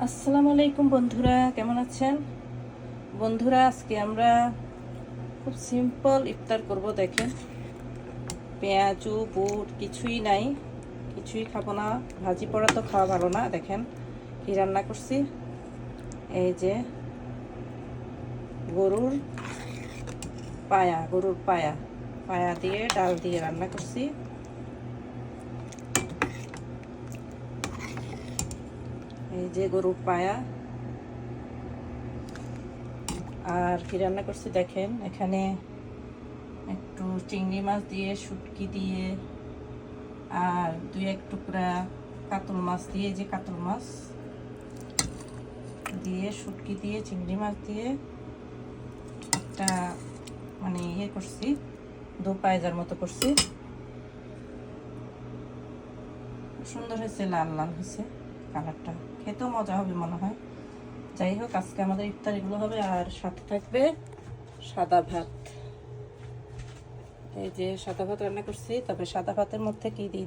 আসসালামু আলাইকুম বন্ধুরা, কেমন আছেন? বন্ধুরা, আজকে আমরা খুব সিম্পল ইফতার করব। দেখেন, পেঁয়াজু বুট কিছুই নাই, কিছুই খাবো না। ভাজি পোড়া তো খাওয়া ভালো না। দেখেন কি রান্না করছি। এই যে গরুর পায়া পায়া দিয়ে ডাল দিয়ে রান্না করছি। এই যে গরুর পায়া। আর কি রান্না করছি দেখেন, এখানে একটু চিংড়ি মাছ দিয়ে, শুটকি দিয়ে, আর দুই এক টুকরা কাতল মাছ দিয়ে, যে কাতল মাছ দিয়ে, শুটকি দিয়ে, চিংড়ি মাছ দিয়ে একটা মানে করছি, দু পায়জার মতো করছি। সুন্দর হয়েছে, লাল লাল হয়েছে কালারটা, খেতেও মজা হবে মনে হয়। যাই হোক, আজকে আমাদের ইফতার এগুলো হবে। আর সাথে থাকবে সাদা ভাত। এই যে সাদা ভাত রান্না করছি। তবে সাদা ভাতের মধ্যে কি দিয়ে